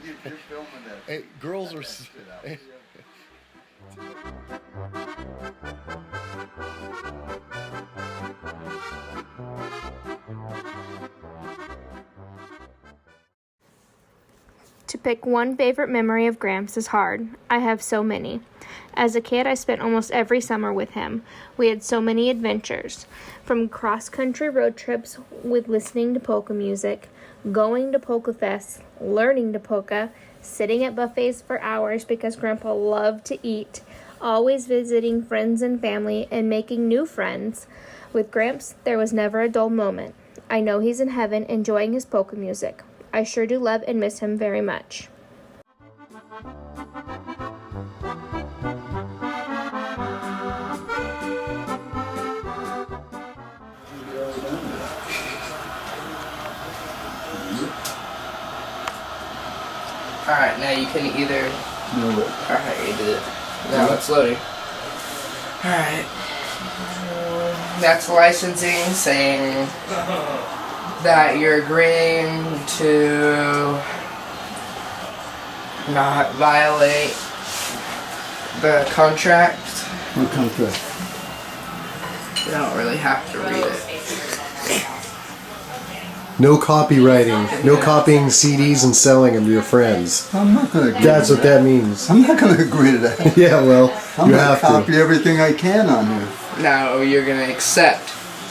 You're filming that. Hey, girls are. To pick one favorite memory of Gramps is hard. I have so many. As a kid, I spent almost every summer with him. We had so many adventures, from cross-country road trips with listening to polka music, going to polka fests, learning to polka, sitting at buffets for hours because Grandpa loved to eat, always visiting friends and family, and making new friends. With Gramps, there was never a dull moment. I know he's in heaven enjoying his polka music. I sure do love and miss him very much. Alright, now you can either... No, but... Alright, you did it. Now it's loading. Alright. That's licensing saying that you're agreeing to not violate the contract. What contract? You don't really have to read it. No copywriting. No copying CDs and selling them to your friends. I'm not going to agree That's to what that means. I'm not going to agree to that. Yeah, well, I'm you going to have copy to. everything I can on here. Now you're gonna accept.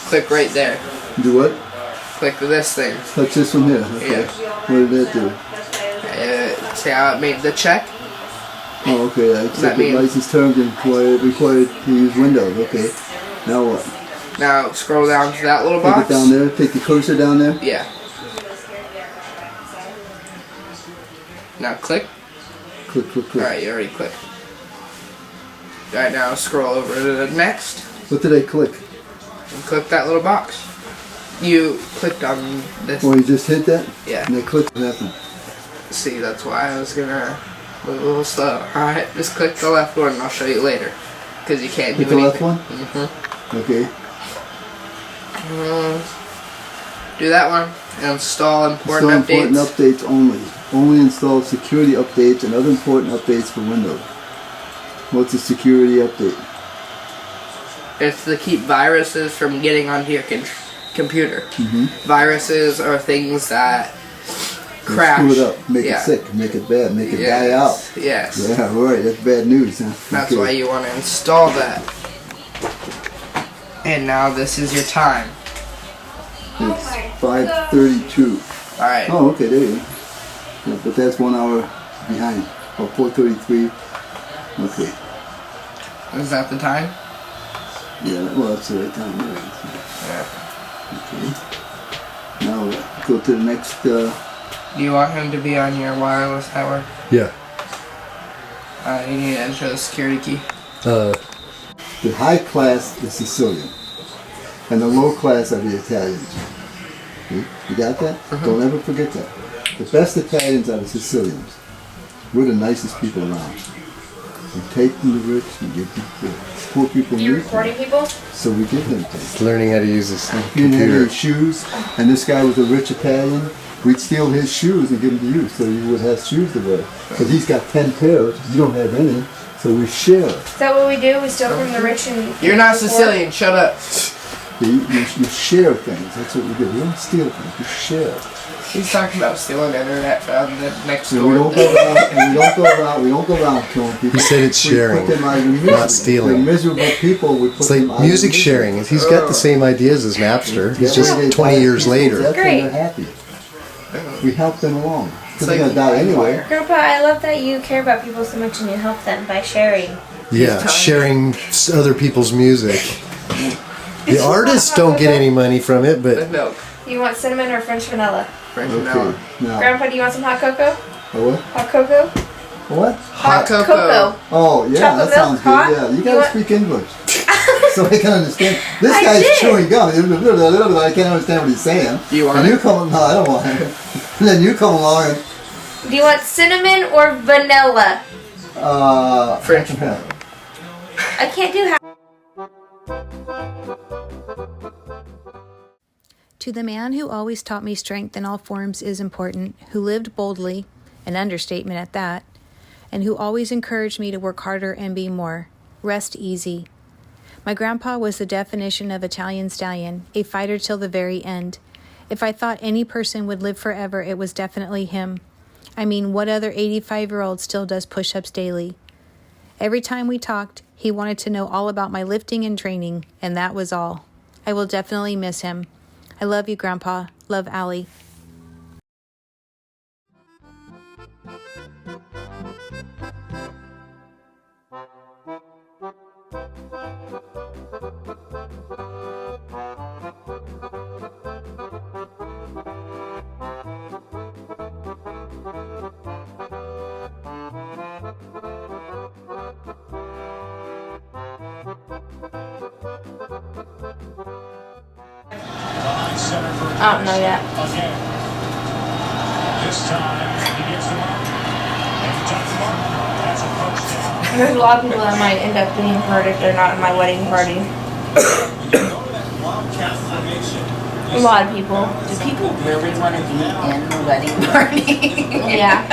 Click right there. Do what? Click this thing. Touch this one here. Okay. Yeah. What did that do? See how it made the check? Oh, okay. I that accept the mean? license terms and required to use Windows. Okay. Now what? Now scroll down to that little Take box. it down there. Take the cursor down there. Yeah. Now click. Click, click, click. Alright, you already clicked. Alright, now scroll over to the next. What did I click? And click that little box. You clicked on this. Oh, you just hit that? Yeah. And I clicked nothing. See, that's why I was gonna move a little slow. Alright, just click the left one and I'll show you later. Because you can't do Click the left anything. one? Mm-hmm. Okay. Do that one. Install important Install updates. important updates only. Only install security updates and other important updates for Windows. What's a security update? It's to keep viruses from getting onto your computer. Mm-hmm. Viruses are things that crash. Screw it up, make it sick, make it bad, make it die out. Yes. Yeah, right, that's bad news, huh? That's Okay. why you want to install that. And now this is your time. It's 5:32. Alright. Oh, okay, there you go. Yeah, but that's 1 hour behind. Oh, 4:33. Okay. Is that the time? Yeah, well, that's the right time. Right. Yeah. Okay. Now go to the next. Do you want him to be on your wireless network? Yeah. You need to enter the security key. The high class is Sicilian, and the low class are the Italians. Okay? You got that? Don't ever forget that. The best Italians are the Sicilians. We're the nicest people around. We take from the rich and give to the poor. Poor people You need recording things, people? so we give them things. Learning how to use this You didn't have computer. any shoes, and this guy was a rich Italian. We'd steal his shoes and give them to you, so you would have shoes to wear. But he's got 10 pairs, you don't have any, so we share. Is that what we do? We steal from the rich and... You're not Sicilian, shut up. You share things, that's what we do. We don't steal things, we share. He's talking about stealing internet from the next So door. we don't go around, and we don't go around killing people. He said it's We sharing, put them out of misery. not stealing. The miserable people, we put It's them like out of music misery. sharing. He's got the same ideas as Napster. He's Yeah, just they 20 die years people, later. That's Great. when they're happy. We help them along. Because like they're going to die anyway. Grandpa, I love that you care about people so much and you help them by sharing. Yeah, sharing other people's music. The artists don't get any money from it, With but milk. You want cinnamon or French vanilla? French vanilla. Okay, now. Grandpa, do you want some hot cocoa? What? Hot cocoa? What? Hot cocoa. Oh, yeah, Chocolate that sounds milk, good. hot? Yeah, you You gotta want- speak English. So I can understand. This I guy's did. chewing gum. I can't understand what he's saying. Do you want And it? you come, no, I don't want it. And then you come along and, Do you want cinnamon or vanilla? French. I can't do half. To the man who always taught me strength in all forms is important, who lived boldly, an understatement at that, and who always encouraged me to work harder and be more. Rest easy. My grandpa was the definition of Italian stallion, a fighter till the very end. If I thought any person would live forever, it was definitely him. I mean, what other 85-year-old still does push-ups daily? Every time we talked, he wanted to know all about my lifting and training, and that was all. I will definitely miss him. I love you, Grandpa. Love, Allie. I don't know yet. Again. This time he gets the mark. And John Martin has a first down. There's a lot of people that might end up being hurt if they're not at my wedding party. A lot of people. Do people really want to be in the wedding party? Yeah.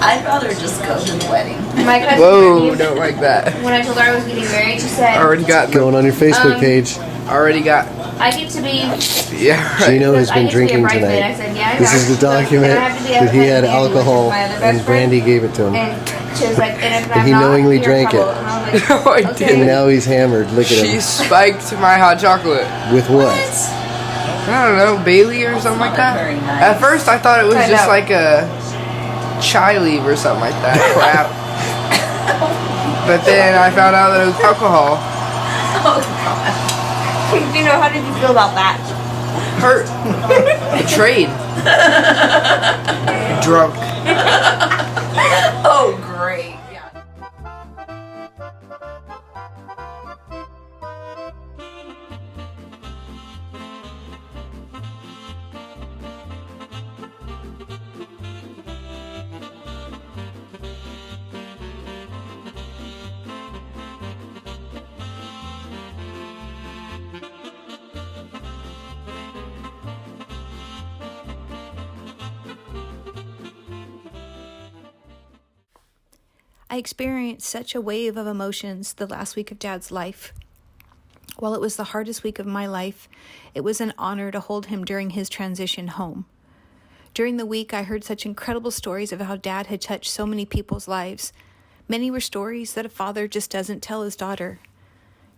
I'd rather just go to the wedding. My cousin Whoa, Brittany, don't like that. when I told her I was getting married, she said, Already got. going on your Facebook page. Already got. I get to be... Yeah, right. Gino has I been get to be a drinking bridesmaid. I tonight. said, yeah, I know. This is the document And I have to be a that he had Brandy, which is alcohol, my other best and friend. Brandy gave it to him. And she was like, and if And I'm he not, knowingly you're drank trouble. it. And I was No, I like, okay. And now he's hammered. Look at She him. spiked my hot chocolate. With what? I don't know, Bailey or something like that. Very nice. At first, I thought it was I just know. like a chai leaf or something like that. Crap. But then I found out that it was alcohol. You know, how did you feel about that? Hurt. Betrayed. Drunk. Oh, great. Yeah. I experienced such a wave of emotions the last week of Dad's life. While it was the hardest week of my life, it was an honor to hold him during his transition home. During the week, I heard such incredible stories of how Dad had touched so many people's lives. Many were stories that a father just doesn't tell his daughter.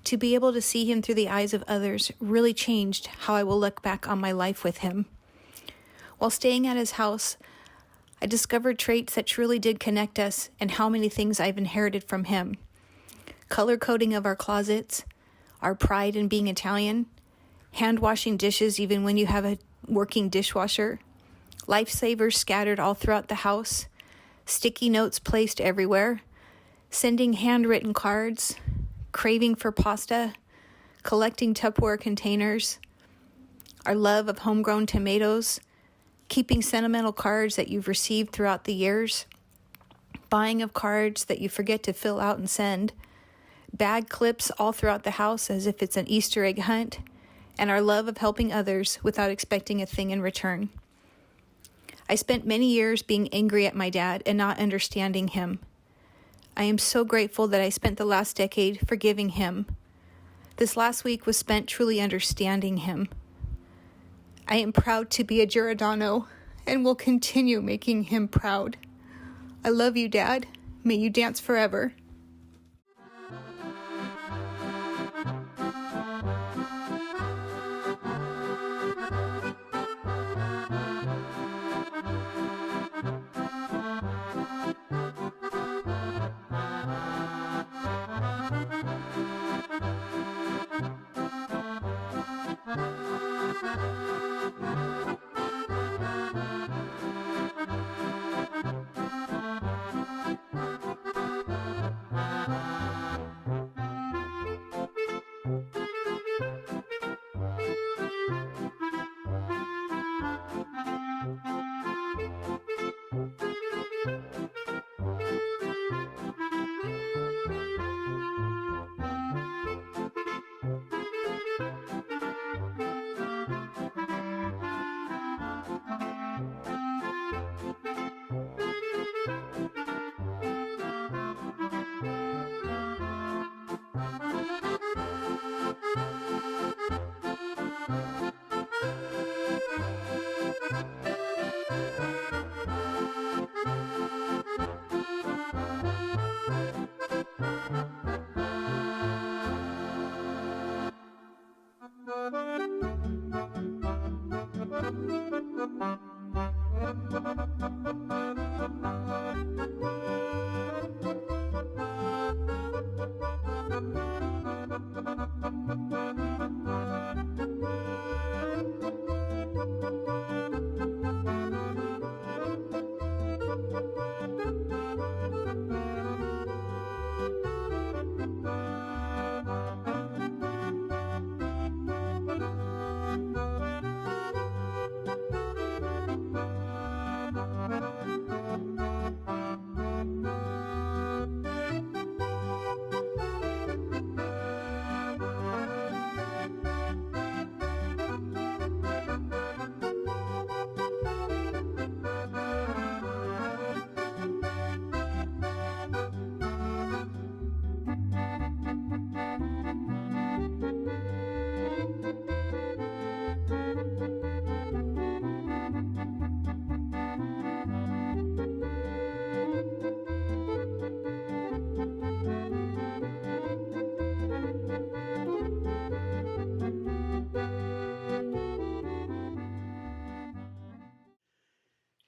To be able to see him through the eyes of others really changed how I will look back on my life with him. While staying at his house, I discovered traits that truly did connect us and how many things I've inherited from him. Color coding of our closets, our pride in being Italian, hand washing dishes even when you have a working dishwasher, lifesavers scattered all throughout the house, sticky notes placed everywhere, sending handwritten cards, craving for pasta, collecting Tupperware containers, our love of homegrown tomatoes, keeping sentimental cards that you've received throughout the years, buying of cards that you forget to fill out and send, bag clips all throughout the house as if it's an Easter egg hunt, and our love of helping others without expecting a thing in return. I spent many years being angry at my dad and not understanding him. I am so grateful that I spent the last decade forgiving him. This last week was spent truly understanding him. I am proud to be a Giordano and will continue making him proud. I love you, Dad. May you dance forever.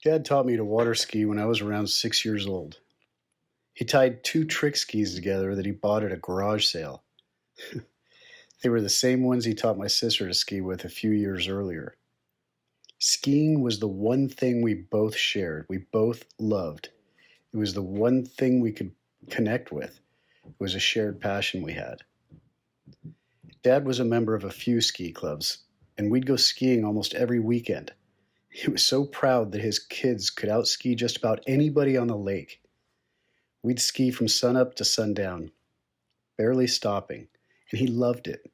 Dad taught me to water ski when I was around 6 years old. He tied 2 trick skis together that he bought at a garage sale. They were the same ones he taught my sister to ski with a few years earlier. Skiing was the one thing we both shared, we both loved. It was the one thing we could connect with. It was a shared passion we had. Dad was a member of a few ski clubs, and we'd go skiing almost every weekend. He was so proud that his kids could out-ski just about anybody on the lake. We'd ski from sunup to sundown, barely stopping, and he loved it.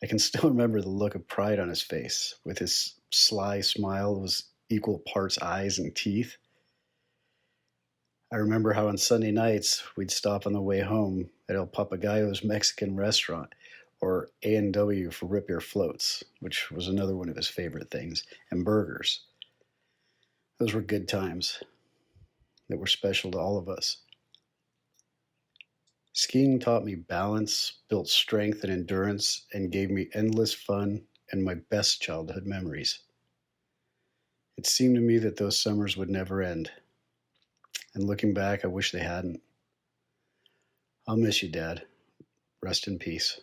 I can still remember the look of pride on his face, with his sly smile that was equal parts eyes and teeth. I remember how on Sunday nights we'd stop on the way home at El Papagayo's Mexican restaurant, or A&W for root beer floats, which was another one of his favorite things, and burgers. Those were good times that were special to all of us. Skiing taught me balance, built strength and endurance, and gave me endless fun and my best childhood memories. It seemed to me that those summers would never end. And looking back, I wish they hadn't. I'll miss you, Dad. Rest in peace.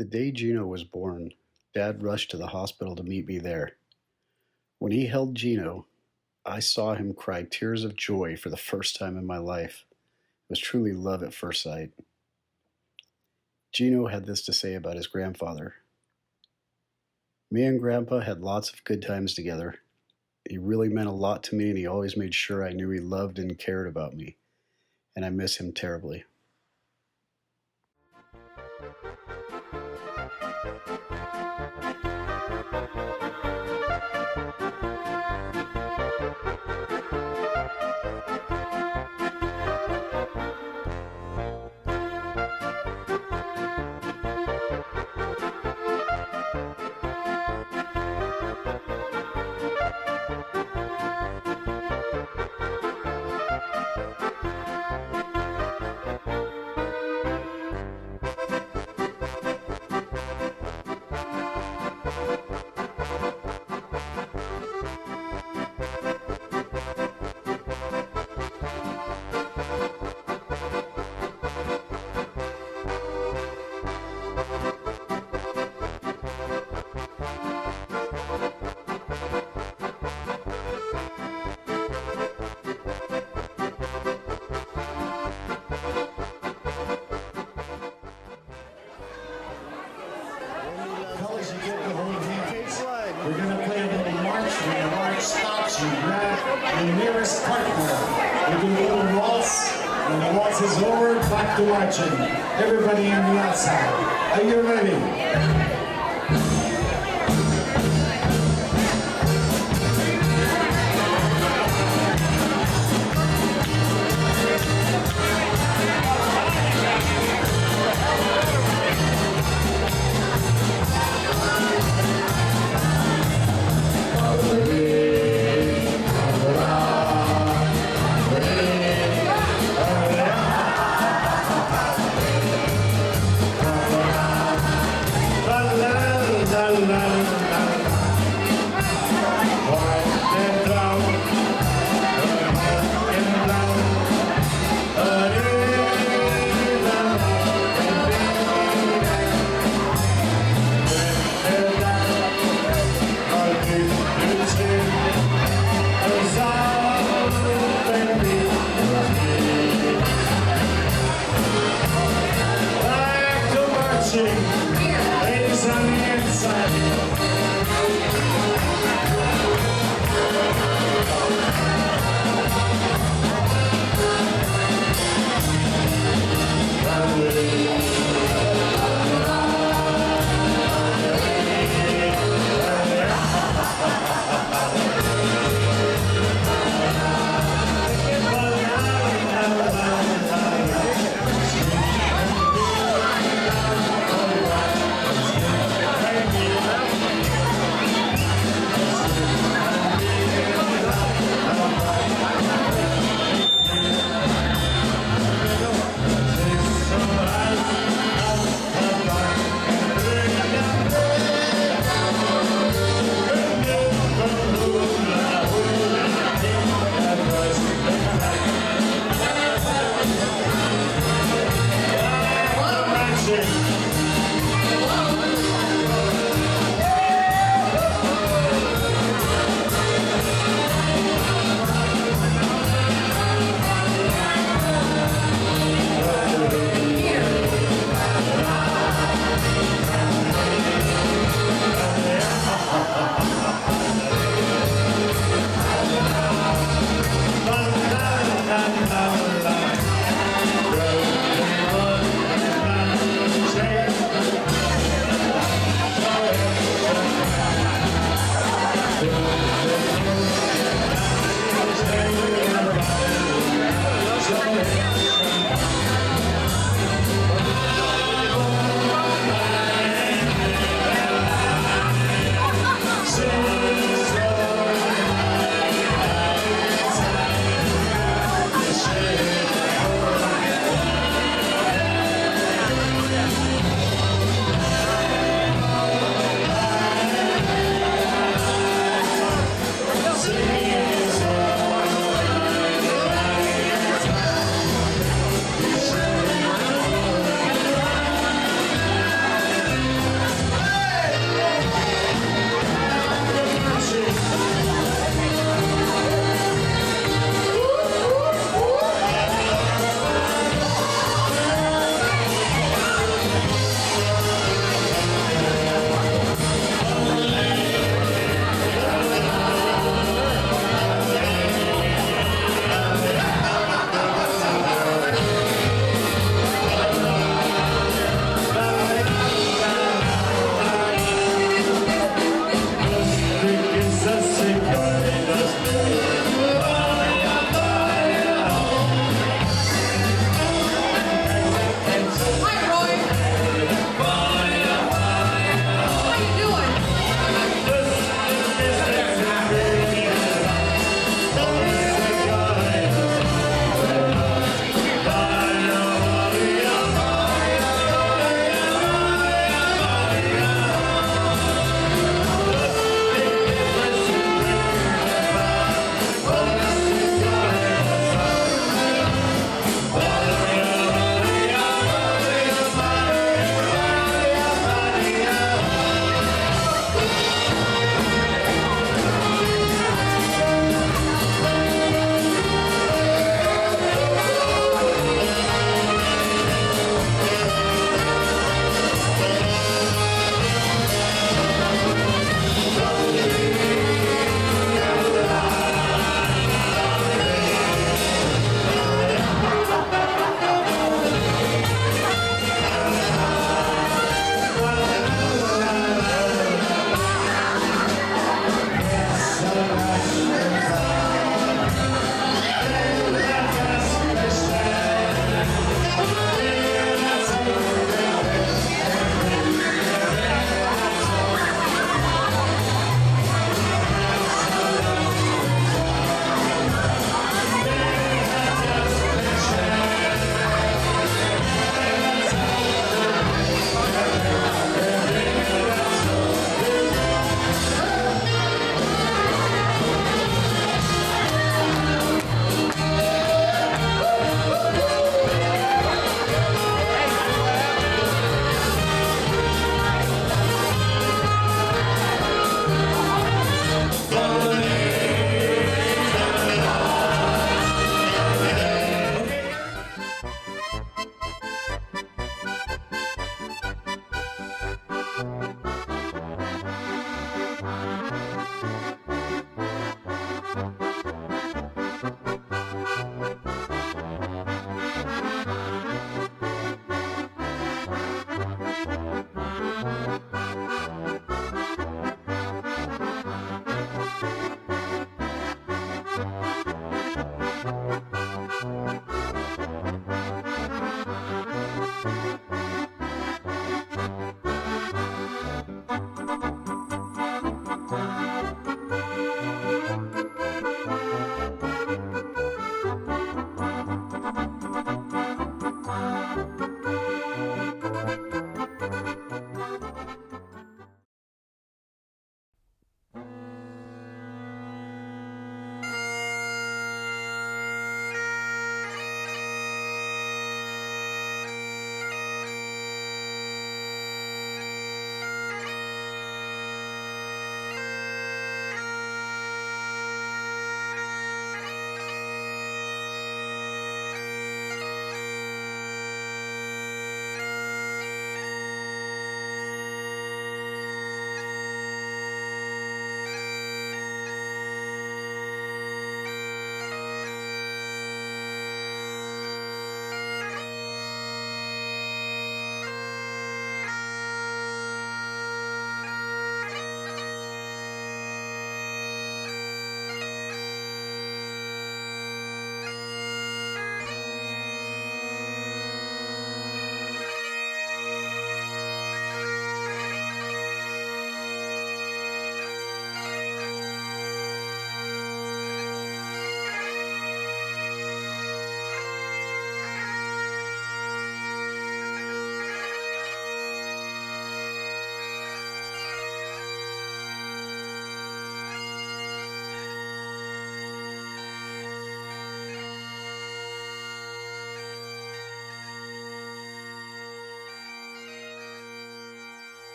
The day Geno was born, Dad rushed to the hospital to meet me there. When he held Geno, I saw him cry tears of joy for the first time in my life. It was truly love at first sight. Geno had this to say about his grandfather. Me and Grandpa had lots of good times together. He really meant a lot to me, and he always made sure I knew he loved and cared about me. And I miss him terribly. We're going to play a little march. When the march stops, you grab the nearest partner. We do a little waltz. When the waltz is over, back to marching. Everybody on the outside. Are you ready?